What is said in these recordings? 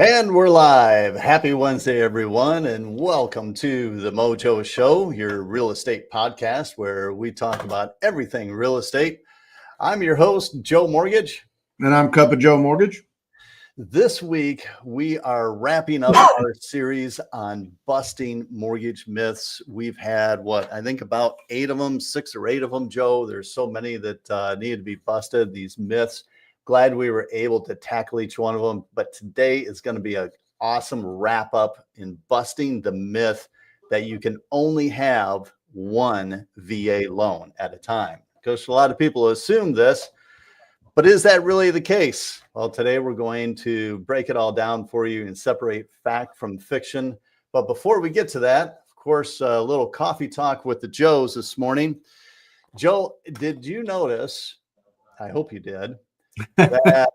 And we're live. Happy Wednesday, everyone, and welcome to the Mojo Show, your real estate podcast where we talk about everything real estate. I'm your host, Joe Mortgage. And I'm Cup of Joe Mortgage. This week, we are wrapping up our series on busting mortgage myths. We've had, I think about 8 of them, 6 or 8 of them, Joe. There's so many that need to be busted, these myths. Glad we were able to tackle each one of them. But today is going to be an awesome wrap up in busting the myth that you can only have one VA loan at a time. Because a lot of people assume this, but is that really the case? Well, today we're going to break it all down for you and separate fact from fiction. But before we get to that, of course, a little coffee talk with the Joes this morning. Joe, did you notice, I hope you did, that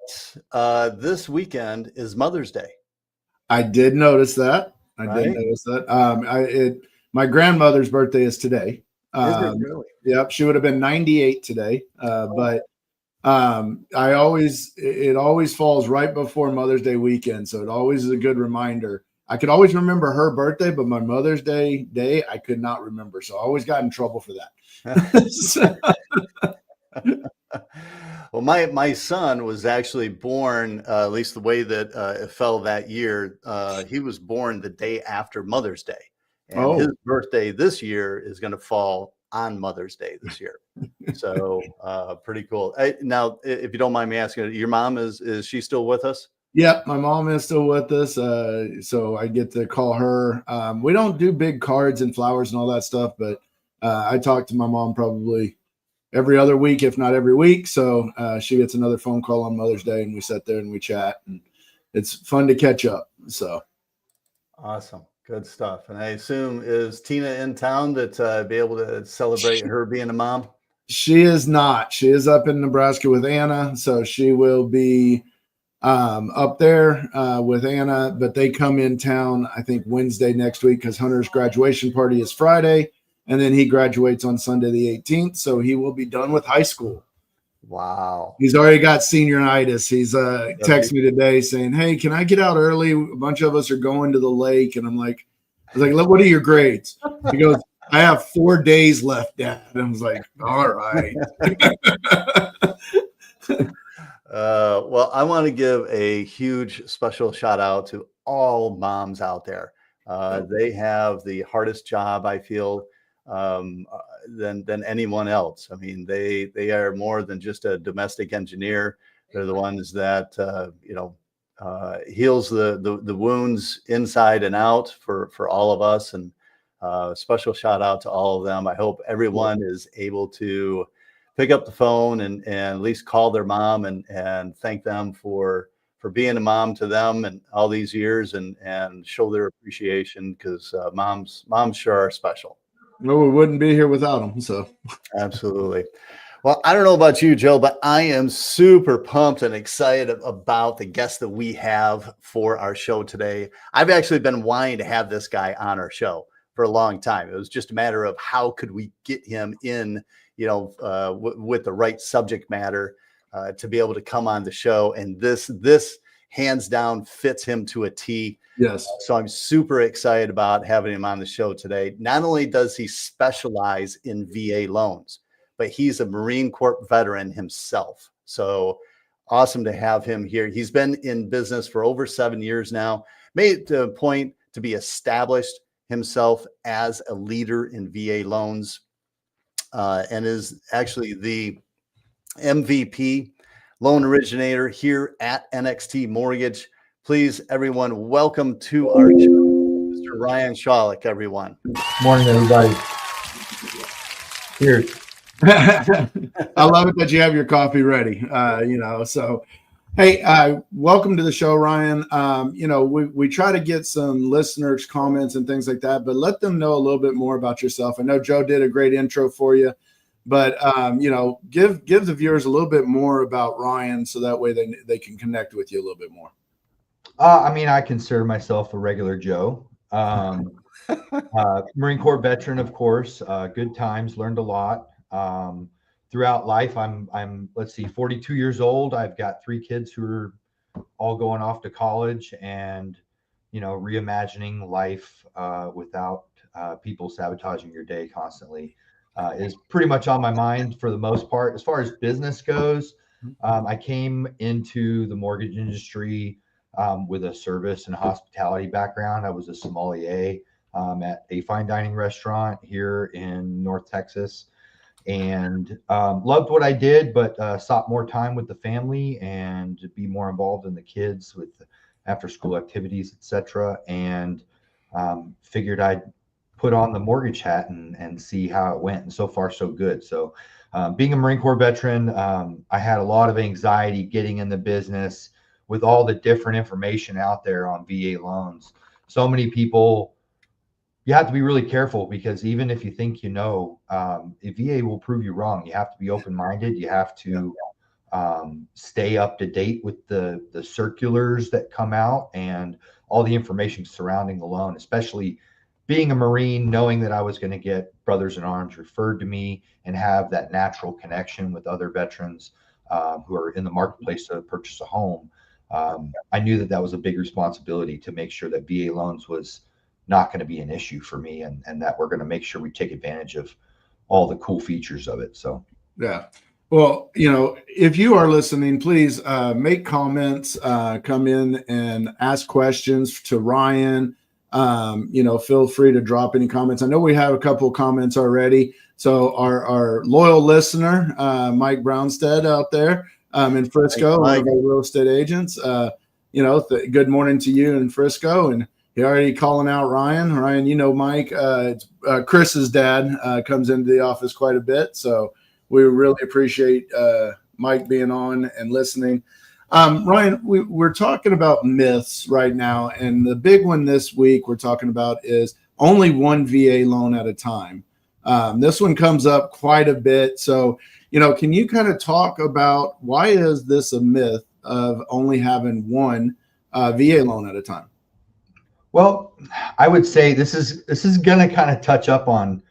this weekend is Mother's Day? I did notice that. Did notice that. My grandmother's birthday is today. Is it really? Yep, she would have been 98 today. But it always falls right before Mother's Day weekend, so it always is a good reminder. I could always remember her birthday, but my Mother's Day I could not remember, so I always got in trouble for that. Well, my son was actually born, at least the way that it fell that year. He was born the day after Mother's Day, and his birthday this year is going to fall on Mother's Day this year. So pretty cool. Now, if you don't mind me asking, your mom is she still with us? Yep, my mom is still with us. So I get to call her. We don't do big cards and flowers and all that stuff, but I talk to my mom probably every other week, if not every week. So she gets another phone call on Mother's Day, and we sit there and we chat, and it's fun to catch up. So awesome. Good stuff. And I assume, is Tina in town to be able to celebrate her being a mom? She is not. She is up in Nebraska with Anna. So she will be up there with Anna, but they come in town, I think, Wednesday next week, because Hunter's graduation party is Friday. And then he graduates on Sunday the 18th. So he will be done with high school. Wow. He's already got senioritis. He's texted me today saying, "Hey, can I get out early? A bunch of us are going to the lake." And I was like, "What are your grades?" He goes, "I have 4 days left, Dad." And I was like, "All right." Well, I want to give a huge special shout out to all moms out there. They have the hardest job, I feel, than anyone else. I mean, they are more than just a domestic engineer. They're the ones that heals the wounds inside and out for all of us. And special shout out to all of them. I hope everyone is able to pick up the phone and at least call their mom and thank them for being a mom to them and all these years, and show their appreciation, because moms sure are special. No, we wouldn't be here without them. So absolutely. Well, I don't know about you, Joe, but I am super pumped and excited about the guest that we have for our show today. I've actually been wanting to have this guy on our show for a long time. It was just a matter of how could we get him in, with the right subject matter to be able to come on the show. And this hands down fits him to a T. Yes. So I'm super excited about having him on the show today. Not only does he specialize in VA loans, but he's a Marine Corps veteran himself. So awesome to have him here. He's been in business for over 7 years now, made it to a point to be established himself as a leader in VA loans, and is actually the MVP loan originator here at NXT Mortgage. Please, everyone, welcome to our show, Mr. Ryan Shawaluk, everyone. Morning, everybody. Cheers. I love it that you have your coffee ready. So, hey, welcome to the show, Ryan. We try to get some listeners' comments and things like that, but let them know a little bit more about yourself. I know Joe did a great intro for you, but give the viewers a little bit more about Ryan, so that way they can connect with you a little bit more. I consider myself a regular Joe. Marine Corps veteran, of course. Good times, learned a lot. Throughout life, I'm 42 years old. I've got 3 kids who are all going off to college and, reimagining life without people sabotaging your day constantly is pretty much on my mind for the most part. As far as business goes, I came into the mortgage industry with a service and hospitality background. I was a sommelier at a fine dining restaurant here in North Texas, and loved what I did, but sought more time with the family and to be more involved in the kids with after school activities, etc. And figured I'd put on the mortgage hat and see how it went. And so far, so good. So being a Marine Corps veteran, I had a lot of anxiety getting in the business with all the different information out there on VA loans. So many people, you have to be really careful, because even if you think if VA will prove you wrong. You have to be open-minded. You have to stay up to date with the circulars that come out and all the information surrounding the loan, especially being a Marine, knowing that I was going to get brothers in arms referred to me and have that natural connection with other veterans who are in the marketplace to purchase a home. I knew that was a big responsibility to make sure that VA loans was not going to be an issue for me, and that we're going to make sure we take advantage of all the cool features of it. So, yeah. Well, if you are listening, please make comments, come in and ask questions to Ryan. Feel free to drop any comments. I know we have a couple of comments already. So our loyal listener, Mike Brownstead out there in Frisco, one of our real estate agents, good morning to you in Frisco. And he already calling out Ryan. Ryan, Mike, Chris's dad comes into the office quite a bit. So we really appreciate Mike being on and listening. Ryan, we're talking about myths right now. And the big one this week we're talking about is only one VA loan at a time. This one comes up quite a bit. So, can you kind of talk about why is this a myth of only having one VA loan at a time? Well, I would say this is going to kind of touch up on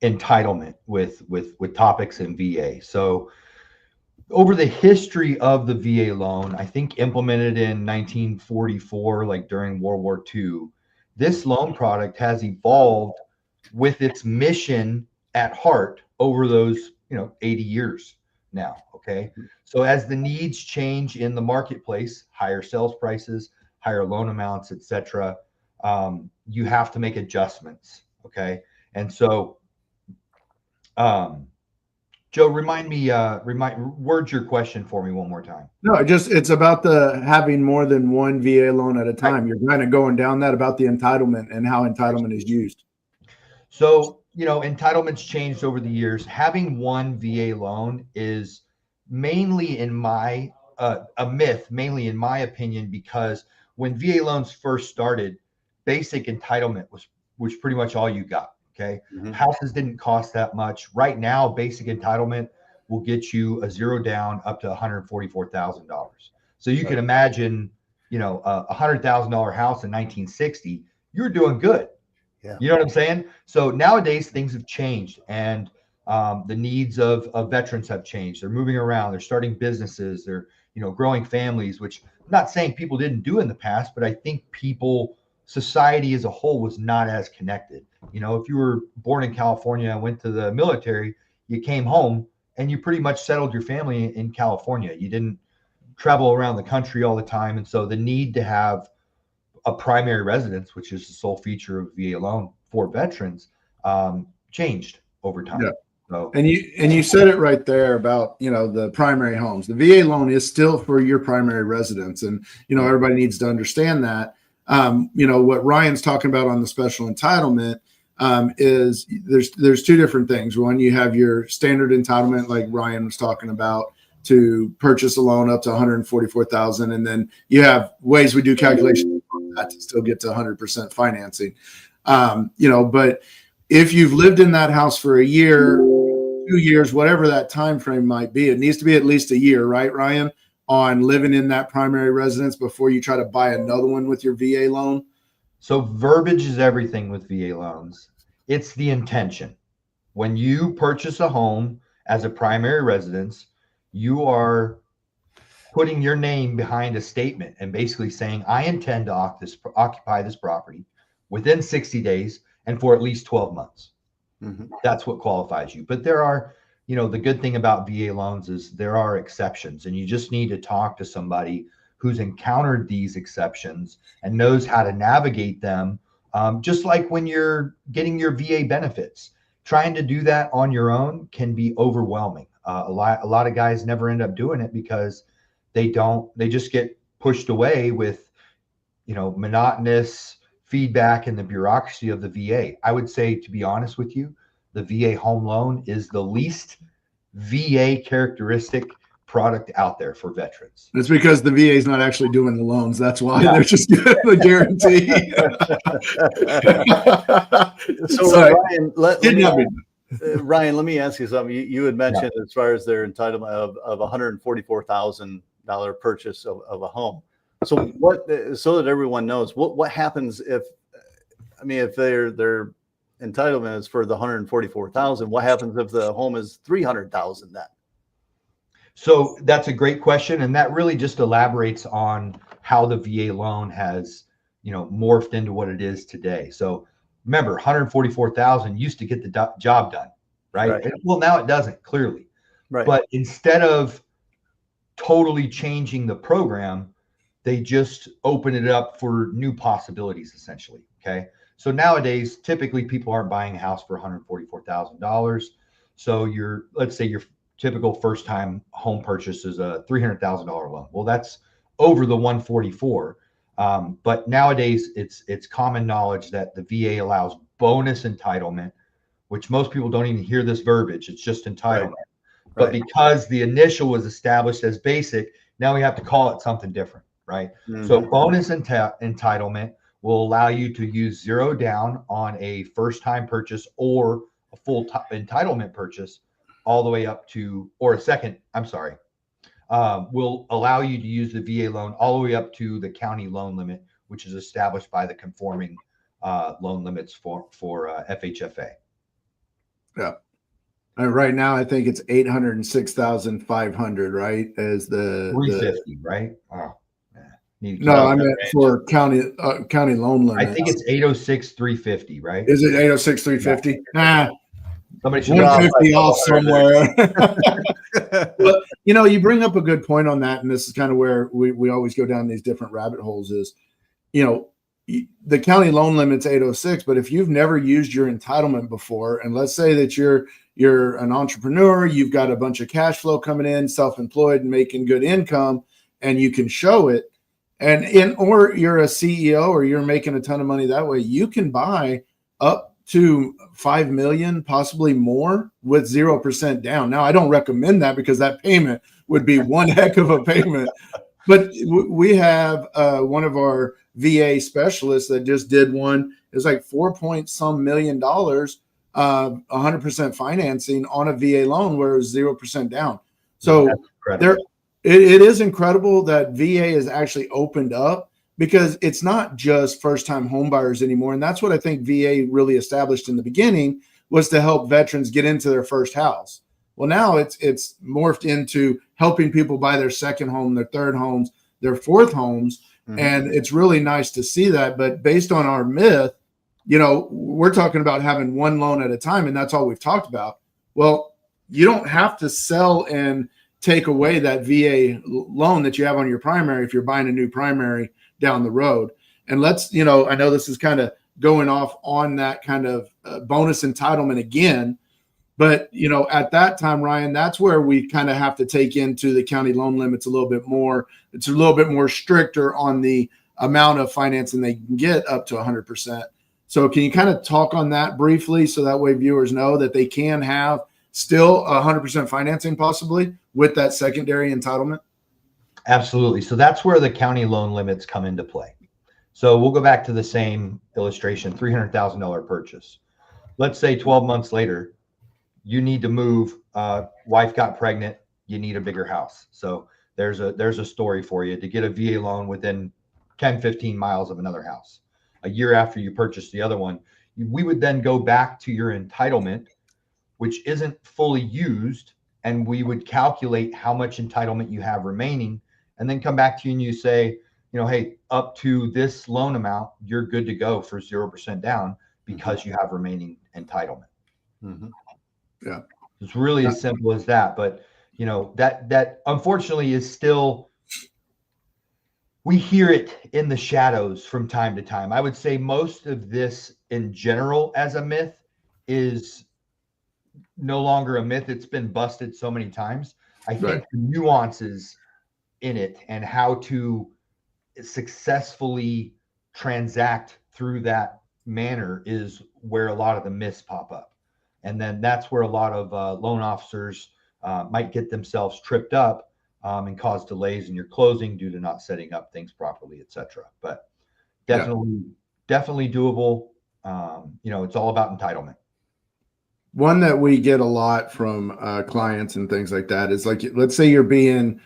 entitlement with topics in VA. So over the history of the VA loan, I think implemented in 1944, like during World War II, this loan product has evolved with its mission at heart over those 80 years now. Okay. So as the needs change in the marketplace, higher sales prices, higher loan amounts, etc., you have to make adjustments. Okay. And so Joe, word your question for me one more time. No, it's about having more than one VA loan at a time. Right. You're kind of going down that about the entitlement and how entitlement is used. So, entitlements changed over the years. Having one VA loan is mainly a myth, mainly in my opinion, because when VA loans first started, basic entitlement was pretty much all you got. Okay. Mm-hmm. Houses didn't cost that much. Right now, basic entitlement will get you a zero down up to $144,000. So you can imagine, a $100,000 house in 1960, you're doing good. Yeah. You know what I'm saying? So nowadays things have changed, and the needs of veterans have changed. They're moving around. They're starting businesses. They're, growing families, which I'm not saying people didn't do in the past, but I think society as a whole was not as connected. If you were born in California and went to the military, you came home and you pretty much settled your family in California. You didn't travel around the country all the time. And so the need to have a primary residence, which is the sole feature of VA loan for veterans, changed over time. Yeah. So, and you said it right there about, the primary homes. The VA loan is still for your primary residence. And, everybody needs to understand that. What Ryan's talking about on the special entitlement is there's two different things. One, you have your standard entitlement, like Ryan was talking about, to purchase a loan up to $144,000, and then you have ways we do calculations on that to still get to 100% financing. But if you've lived in that house for a year, 2 years, whatever that time frame might be, it needs to be at least a year, right, Ryan, on living in that primary residence before you try to buy another one with your VA loan? So verbiage is everything with VA loans. It's the intention. When you purchase a home as a primary residence, you are putting your name behind a statement and basically saying, I intend to occupy this property within 60 days and for at least 12 months. Mm-hmm. That's what qualifies you. But there are, the good thing about VA loans is there are exceptions, and you just need to talk to somebody who's encountered these exceptions and knows how to navigate them. Just like when you're getting your VA benefits, trying to do that on your own can be overwhelming. A lot of guys never end up doing it because they just get pushed away with, monotonous feedback and the bureaucracy of the VA. I would say, to be honest with you, the VA home loan is the least VA characteristic product out there for veterans. It's because the VA is not actually doing the loans. That's why they're just giving the guarantee. So Sorry. Ryan, let me ask you something. You had mentioned as far as their entitlement of $144,000 purchase of a home. So so that everyone knows, what happens if their entitlement is for the $144,000, what happens if the home is $300,000 then? So that's a great question, and that really just elaborates on how the VA loan has, morphed into what it is today. So remember, $144,000 used to get the job done, right? Well, now it doesn't, clearly. Right. But instead of totally changing the program, they just open it up for new possibilities, essentially. Okay. So nowadays, typically people aren't buying a house for $144,000. So let's say your typical first time home purchase is a $300,000 loan. Well, that's over the 144. But nowadays it's common knowledge that the VA allows bonus entitlement, which most people don't even hear this verbiage. It's just entitlement. Right. But because the initial was established as basic, now we have to call it something different, right? Mm-hmm. So bonus entitlement will allow you to use zero down on a first-time purchase or a full entitlement purchase all the way up to, or a second, will allow you to use the VA loan all the way up to the county loan limit, which is established by the conforming loan limits for FHFA. Yeah. And right now, I think it's 806,500, right? As the 350, right? Oh, no, I meant for county loan limit. I think it's 806,350, right? Is it 806,350? Nah. Somebody should 150 off somewhere. But you bring up a good point on that, and this is kind of where we always go down these different rabbit holes. Is the county loan limit's 806, but if you've never used your entitlement before, and let's say that you're an entrepreneur, you've got a bunch of cash flow coming in, self-employed, and making good income, and you can show it, or you're a CEO or you're making a ton of money that way, you can buy up to $5 million, possibly more, with 0% down. Now, I don't recommend that because that payment would be one heck of a payment. But we have one of our VA specialists that just did one. It was like $4 million, 100% financing on a VA loan where it was 0% down. So it is incredible that VA has actually opened up, because it's not just first-time home buyers anymore. And that's what I think VA really established in the beginning, was to help veterans get into their first house. Well, now it's morphed into helping people buy their second home, their third homes, their fourth homes. Mm-hmm. And it's really nice to see that. But based on our myth, we're talking about having one loan at a time, and that's all we've talked about. Well, you don't have to sell and take away that VA loan that you have on your primary if you're buying a new primary down the road. And let's, I know this is kind of going off on that kind of bonus entitlement again, but at that time, Ryan, that's where we kind of have to take into the county loan limits a little bit more. It's a little bit more stricter on the amount of financing they can get, up to 100%. So can you kind of talk on that briefly, so that way viewers know that they can have still 100% financing possibly with that secondary entitlement? Absolutely. So that's where the county loan limits come into play. So we'll go back to the same illustration, $300,000 purchase. Let's say 12 months later, you need to move, wife got pregnant, you need a bigger house. So there's a story for you to get a VA loan within 10, 15 miles of another house. A year after you purchase the other one, we would then go back to your entitlement, which isn't fully used, and we would calculate how much entitlement you have remaining and then come back to you and you say, you know, hey, up to this loan amount, you're good to go for 0% down because you have remaining entitlement. Mm-hmm. Yeah. It's really as simple as that. But, you know, that unfortunately is still, we hear it in the shadows from time to time. I would say most of this in general as a myth is no longer a myth. It's been busted so many times. I think the nuances in it and how to successfully transact through that manner is where a lot of the myths pop up. And then that's where a lot of loan officers might get themselves tripped up and cause delays in your closing due to not setting up things properly, etc. But definitely doable. You know, it's all about entitlement. One that we get a lot from clients and things like that is like, let's say you're being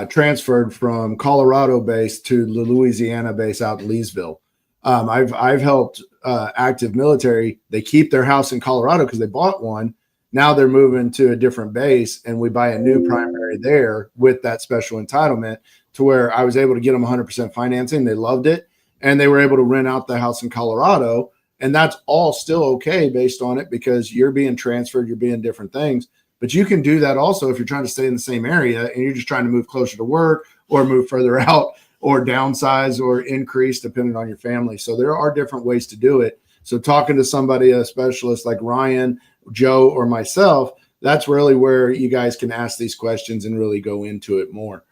transferred from Colorado base to the Louisiana base out in Leesville. I've helped active military. They keep their house in Colorado because they bought one. Now they're moving to a different base, and we buy a new primary there with that special entitlement, to where I was able to get them 100% financing. They loved it, and they were able to rent out the house in Colorado. And that's all still okay based on it, because you're being transferred, you're being different things. But you can do that also if you're trying to stay in the same area and you're just trying to move closer to work or move further out or downsize or increase depending on your family. So there are different ways to do it. So talking to somebody, a specialist like Ryan, Joe, or myself, that's really where you guys can ask these questions and really go into it more.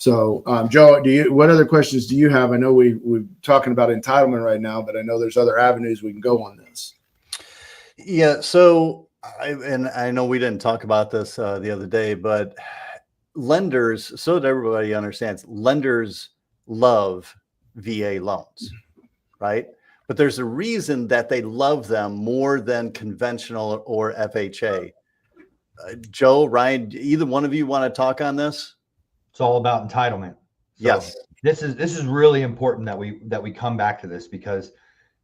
So, Joe, what other questions do you have? I know we're talking about entitlement right now, but I know there's other avenues we can go on this. Yeah. So, I know we didn't talk about this the other day, but lenders, so that everybody understands, lenders love VA loans, right? But there's a reason that they love them more than conventional or FHA. Joe, Ryan, either one of you want to talk on this? It's all about entitlement. So yes. This is really important that we come back to this, because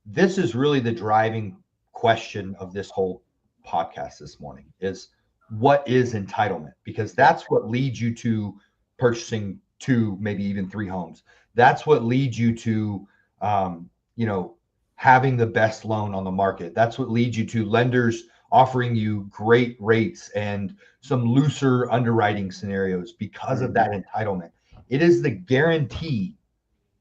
this is really the driving question of this whole podcast this morning is, what is entitlement? Because that's what leads you to purchasing 2, maybe even 3 homes. That's what leads you to, you know, having the best loan on the market. That's what leads you to lenders offering you great rates and some looser underwriting scenarios because of that entitlement. It is the guarantee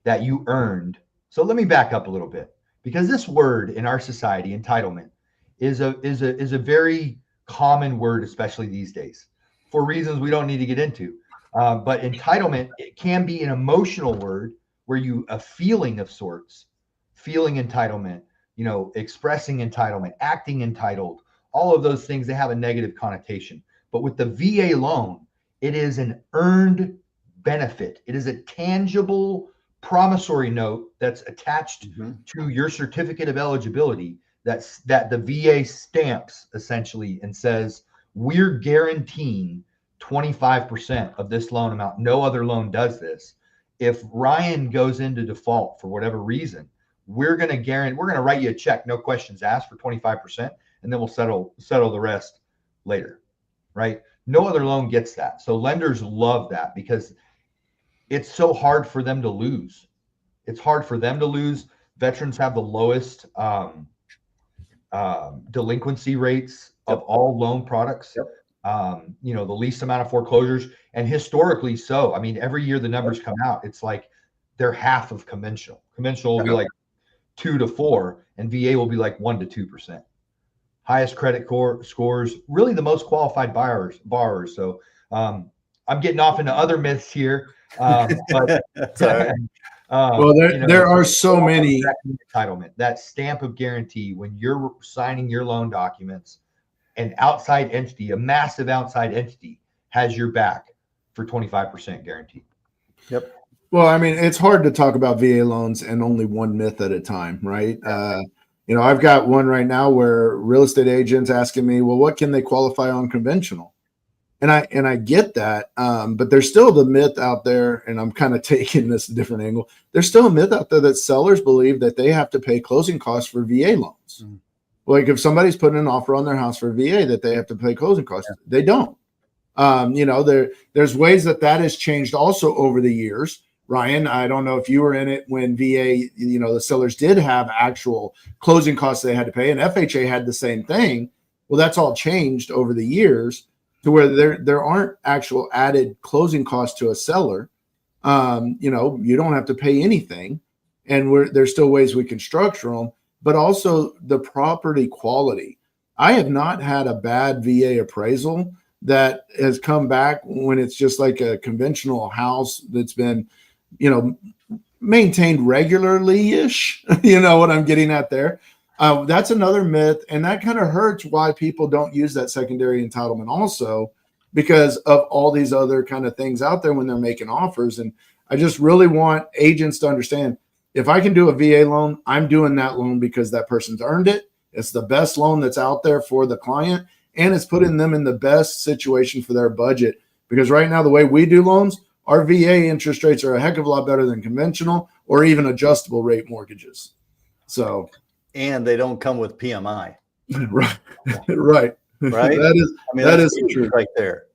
that you earned. So let me back up a little bit, because this word in our society, entitlement, is a very common word, especially these days, for reasons we don't need to get into. But entitlement, it can be an emotional word where a feeling of sorts, feeling entitlement, you know, expressing entitlement, acting entitled, all of those things, they have a negative connotation. But with the VA loan, it is an earned benefit. It is a tangible promissory note that's attached to your certificate of eligibility that the VA stamps essentially and says, we're guaranteeing 25% of this loan amount. No other loan does this. If Ryan goes into default for whatever reason, we're going to write you a check, no questions asked, for 25%, and then we'll settle the rest later, right? No other loan gets that. So lenders love that because it's so hard for them to lose. It's hard for them to lose. Veterans have the lowest delinquency rates of all loan products. You know, the least amount of foreclosures, and historically so. I mean, every year the numbers come out, it's like they're half of conventional. Conventional will be like 2 to 4, and VA will be like 1 to 2%. Highest credit scores, really the most qualified borrowers. So I'm getting off into other myths here, but well, there are so many. Entitlement, that stamp of guarantee when you're signing your loan documents, an outside entity, a massive outside entity, has your back for 25% guarantee. Yep. Well, I mean, it's hard to talk about VA loans and only one myth at a time, right? You know, I've got one right now where real estate agents asking me, well, what can they qualify on conventional? And I get that, but there's still the myth out there, and I'm kind of taking this a different angle. There's still a myth out there that sellers believe that they have to pay closing costs for VA loans. Like if somebody's putting an offer on their house for VA, that they have to pay closing costs. They don't. There's ways that has changed also over the years. Ryan, I don't know if you were in it when VA, the sellers did have actual closing costs they had to pay, and FHA had the same thing. Well, that's all changed over the years to where there aren't actual added closing costs to a seller. You don't have to pay anything, and there's still ways we can structure them, but also the property quality. I have not had a bad VA appraisal that has come back when it's just like a conventional house that's been, maintained regularly-ish. You know what I'm getting at there? That's another myth, and that kind of hurts why people don't use that secondary entitlement also, because of all these other kind of things out there when they're making offers. And I just really want agents to understand, if I can do a VA loan, I'm doing that loan because that person's earned it. It's the best loan that's out there for the client, and it's putting them in the best situation for their budget. Because right now, the way we do loans, our VA interest rates are a heck of a lot better than conventional or even adjustable rate mortgages. So, and they don't come with PMI. Right. Right. That is true right there.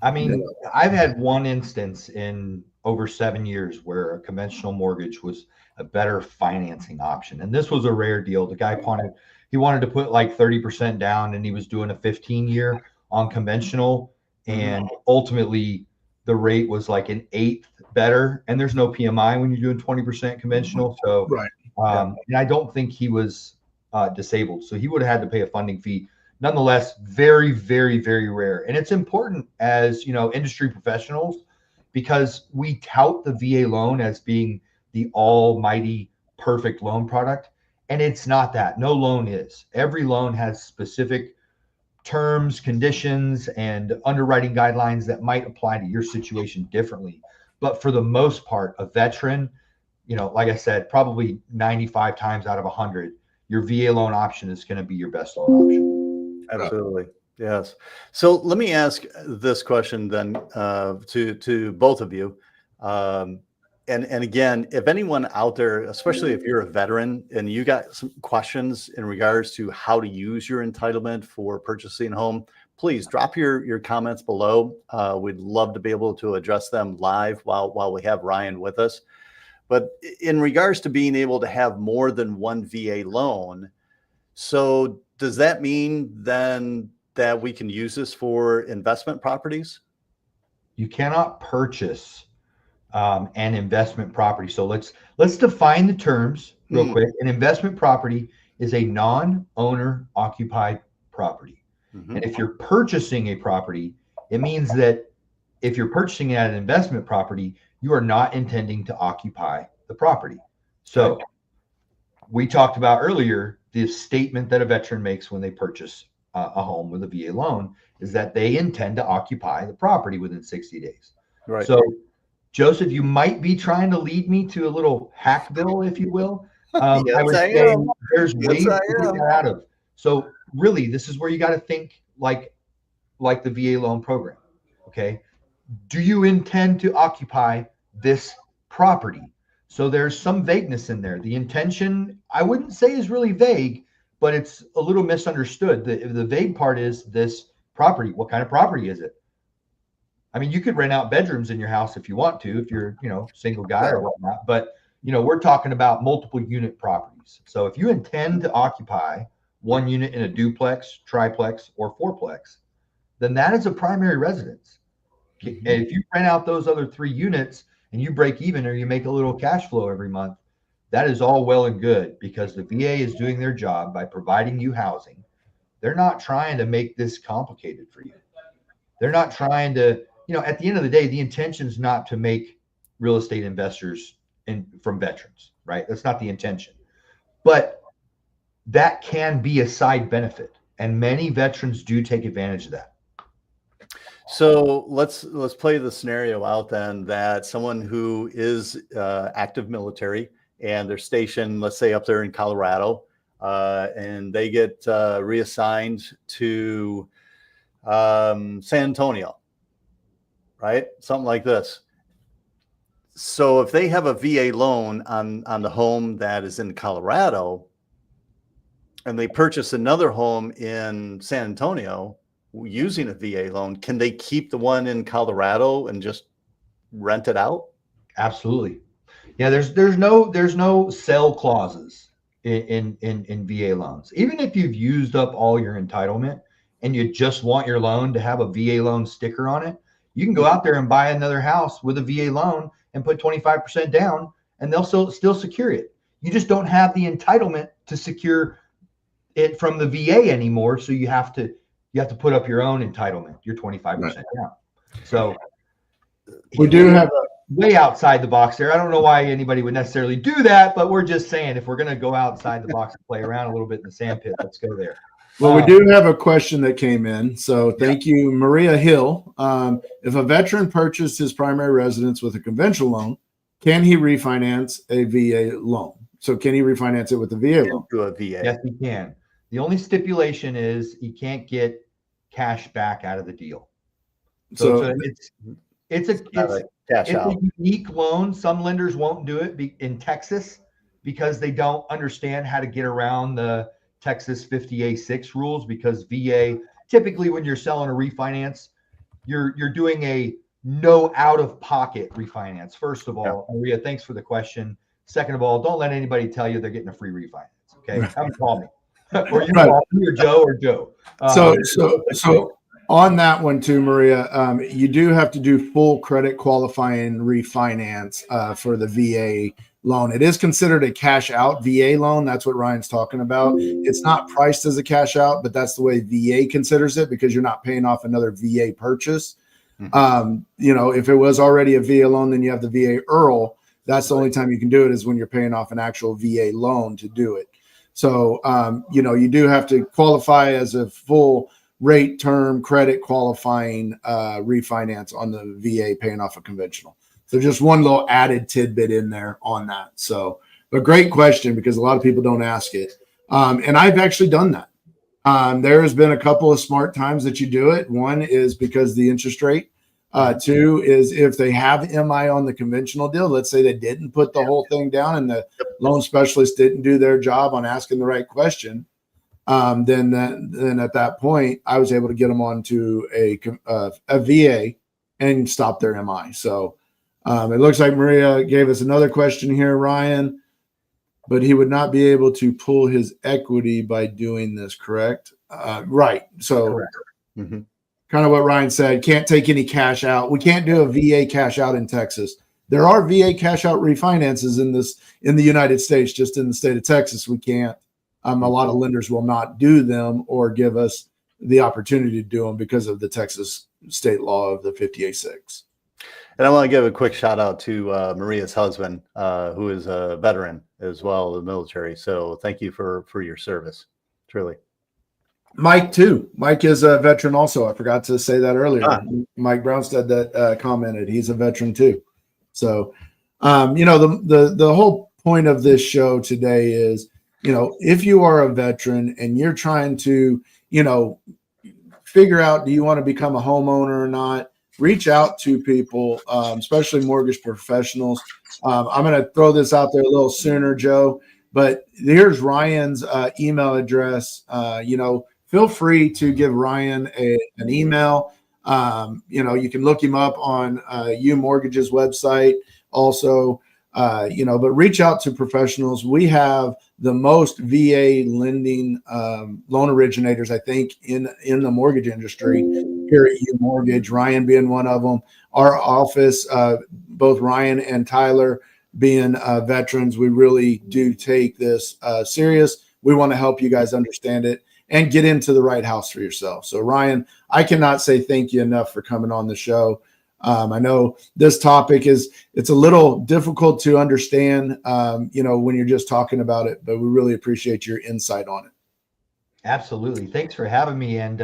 I mean, I've had one instance in over 7 years where a conventional mortgage was a better financing option. And this was a rare deal. The guy wanted to put like 30% down, and he was doing a 15-year on conventional. And ultimately the rate was like an eighth better. And there's no PMI when you're doing 20% conventional. So, right. And I don't think he was disabled. So he would have had to pay a funding fee. Nonetheless, very, very, very rare. And it's important as, industry professionals, because we tout the VA loan as being the almighty perfect loan product. And it's not that. No loan is. Every loan has specific terms, conditions, and underwriting guidelines that might apply to your situation differently. But for the most part, a veteran, like I said, probably 95 times out of 100, your VA loan option is going to be your best loan option. Absolutely. Yes. So let me ask this question then to both of you. And again, if anyone out there, especially if you're a veteran and you got some questions in regards to how to use your entitlement for purchasing a home, please drop your comments below. We'd love to be able to address them live while we have Ryan with us. But in regards to being able to have more than one VA loan, so does that mean then that we can use this for investment properties? You cannot purchase an investment property. So let's define the terms real quick. An investment property is a non-owner occupied property. And if you're purchasing a property, it means that if you're purchasing it at an investment property, you are not intending to occupy the property. So we talked about earlier, the statement that a veteran makes when they purchase a home with a VA loan is that they intend to occupy the property within 60 days. Right. So Joseph, you might be trying to lead me to a little hack bill, if you will. I would say there's ways to get that out of. So really, this is where you got to think like the VA loan program. Okay. Do you intend to occupy this property? So there's some vagueness in there. The intention, I wouldn't say is really vague, but it's a little misunderstood. The vague part is this property. What kind of property is it? I mean, you could rent out bedrooms in your house if you want to, if you're, single guy or whatnot. But, we're talking about multiple unit properties. So if you intend to occupy one unit in a duplex, triplex, or fourplex, then that is a primary residence. And if you rent out those other 3 units and you break even or you make a little cash flow every month, that is all well and good, because the VA is doing their job by providing you housing. They're not trying to make this complicated for you. They're not trying to, at the end of the day, the intention is not to make real estate investors from veterans, right? That's not the intention. But that can be a side benefit, and many veterans do take advantage of that. So let's play the scenario out then, that someone who is active military and they're stationed, let's say up there in Colorado, and they get reassigned to San Antonio, right? Something like this. So if they have a VA loan on the home that is in Colorado and they purchase another home in San Antonio, using a VA loan, can they keep the one in Colorado and just rent it out? Absolutely. Yeah, there's no sell clauses in VA loans. Even if you've used up all your entitlement and you just want your loan to have a VA loan sticker on it, you can go out there and buy another house with a VA loan and put 25% down, and they'll still secure it. You just don't have the entitlement to secure it from the VA anymore. So you have to put up your own entitlement, your 25% down. So we do have way outside the box there. I don't know why anybody would necessarily do that, but we're just saying if we're going to go outside the box and play around a little bit in the sandpit, let's go there. Well, we do have a question that came in. So thank you, Maria Hill. If a veteran purchased his primary residence with a conventional loan, can he refinance a VA loan? So can he refinance it with a VA loan? To a VA. Yes, he can. The only stipulation is he can't get cash back out of the deal. So it's a unique loan. Some lenders won't do it in Texas because they don't understand how to get around the Texas 50A6 rules, because VA, typically when you're selling a refinance, you're doing a no out-of-pocket refinance. First of all, Maria, thanks for the question. Second of all, don't let anybody tell you they're getting a free refinance. Okay, have them call me, or you call me or Joe. So on that one too, Maria, you do have to do full credit qualifying refinance for the VA loan. It is considered a cash out VA loan. That's what Ryan's talking about. It's not priced as a cash out, but that's the way VA considers it, because you're not paying off another VA purchase. If it was already a VA loan, then you have the VA IRL. That's the only time you can do it, is when you're paying off an actual VA loan to do it. So, you do have to qualify as a full rate term credit qualifying refinance on the VA paying off a conventional. So just one little added tidbit in there on that. So, but great question, because a lot of people don't ask it. And I've actually done that. There has been a couple of smart times that you do it. One is because the interest rate. Two is if they have MI on the conventional deal. Let's say they didn't put the whole thing down and the loan specialist didn't do their job on asking the right question. Then at that point, I was able to get them onto a VA and stop their MI. So it looks like Maria gave us another question here, Ryan, but he would not be able to pull his equity by doing this, correct? Right. So Correct. Mm-hmm. Kind of what Ryan said, can't take any cash out. We can't do a VA cash out in Texas. There are VA cash out refinances in the United States, just in the state of Texas. We can't. A lot of lenders will not do them or give us the opportunity to do them because of the Texas state law of the 50A6. And I want to give a quick shout out to Maria's husband, who is a veteran as well of the military. So thank you for your service, truly. Mike too. Mike is a veteran also. I forgot to say that earlier. Mike Brownstead that commented. He's a veteran too. So, the whole point of this show today is, if you are a veteran and you're trying to, figure out, do you want to become a homeowner or not? Reach out to people, especially mortgage professionals. I'm going to throw this out there a little sooner, Joe, but here's Ryan's email address. Feel free to give Ryan an email. You can look him up on U Mortgage's website also, but reach out to professionals. We have the most VA lending loan originators, I think, in the mortgage industry here at U Mortgage, Ryan being one of them. Our office, both Ryan and Tyler being veterans, we really do take this serious. We want to help you guys understand it and get into the right house for yourself. So Ryan, I cannot say thank you enough for coming on the show. I know this topic it's a little difficult to understand, when you're just talking about it, but we really appreciate your insight on it. Absolutely. Thanks for having me. And,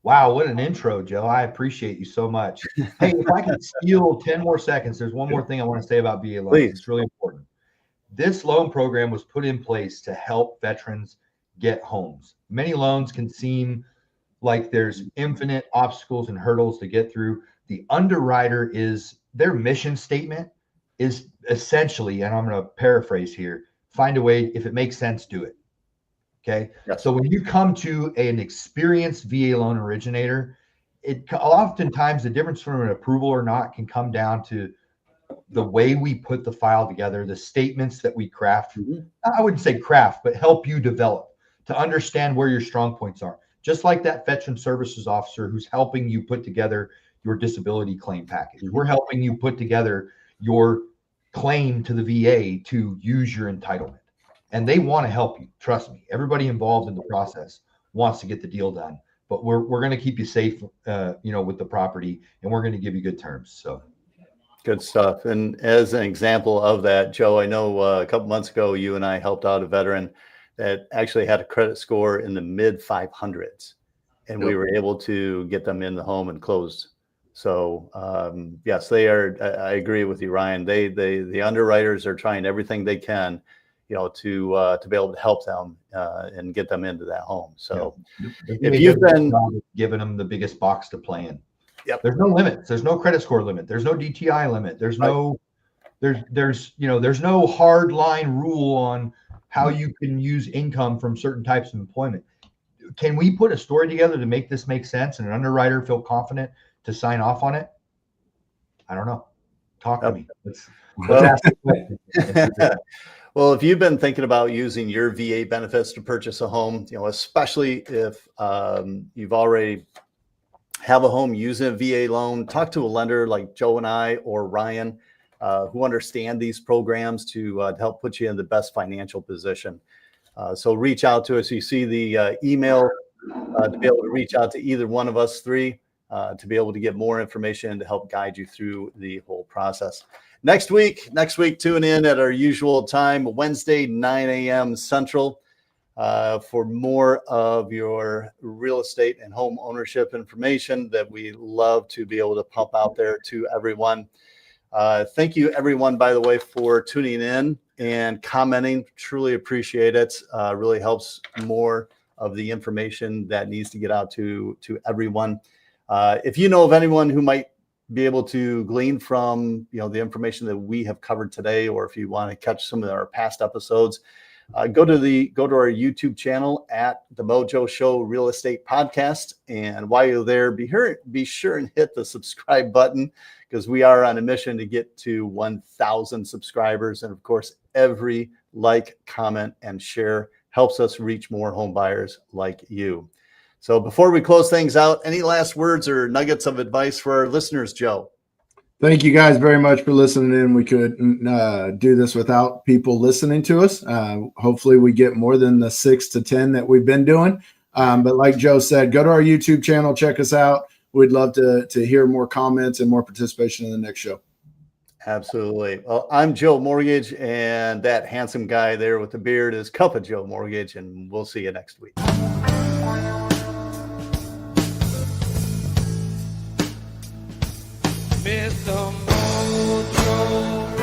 wow, what an intro, Joe. I appreciate you so much. Hey, if I could steal 10 more seconds, there's one more thing I want to say about VA loans. Please. It's really important. This loan program was put in place to help veterans get homes. Many loans can seem like there's infinite obstacles and hurdles to get through. The underwriter their mission statement is essentially, and I'm going to paraphrase here, find a way, if it makes sense, do it. Okay. Yes. So when you come to an experienced VA loan originator, oftentimes the difference from an approval or not can come down to the way we put the file together, the statements that we craft. I wouldn't say craft, but help you develop to understand where your strong points are. Just like that veteran services officer who's helping you put together your disability claim package. We're helping you put together your claim to the VA to use your entitlement. And they want to help you. Trust me. Everybody involved in the process wants to get the deal done. But we're going to keep you safe, with the property, and we're going to give you good terms. So good stuff. And as an example of that, Joe, I know a couple months ago, you and I helped out a veteran that actually had a credit score in the mid 500s, and we were able to get them in the home and closed. So yes, they are. I agree with you, Ryan. The underwriters are trying everything they can, to be able to help them and get them into that home. So if you've been giving them the biggest box to play in, yep. There's no limits. There's no credit score limit. There's no DTI limit. There's no, there's no hard line rule on how you can use income from certain types of employment. Can we put a story together to make this make sense and an underwriter feel confident to sign off on it? I don't know. Talk to me. Let's ask the question. Well, if you've been thinking about using your VA benefits to purchase a home, especially if you've already have a home using a VA loan, talk to a lender like Joe and I or Ryan, who understand these programs to help put you in the best financial position. So reach out to us. You see the email to be able to reach out to either one of us three to be able to get more information and to help guide you through the whole process. Next week, tune in at our usual time, Wednesday, 9 a.m. Central, for more of your real estate and home ownership information that we love to be able to pump out there to everyone. Thank you, everyone, by the way, for tuning in and commenting. Truly appreciate it. Really helps more of the information that needs to get out to everyone. If you know of anyone who might be able to glean from the information that we have covered today, or if you want to catch some of our past episodes, go to our YouTube channel at the Mojo Show Real Estate Podcast. And while you're there, be sure and hit the subscribe button, because we are on a mission to get to 1,000 subscribers. And of course, every like, comment, and share helps us reach more home buyers like you. So before we close things out, any last words or nuggets of advice for our listeners, Joe? Thank you guys very much for listening in. We couldn't do this without people listening to us. Hopefully we get more than the 6 to 10 that we've been doing. But like Joe said, go to our YouTube channel, check us out. We'd love to hear more comments and more participation in the next show. Absolutely. Well, I'm Joe Mortgage, and that handsome guy there with the beard is Cup of Joe Mortgage, and we'll see you next week. Mr. Mojo,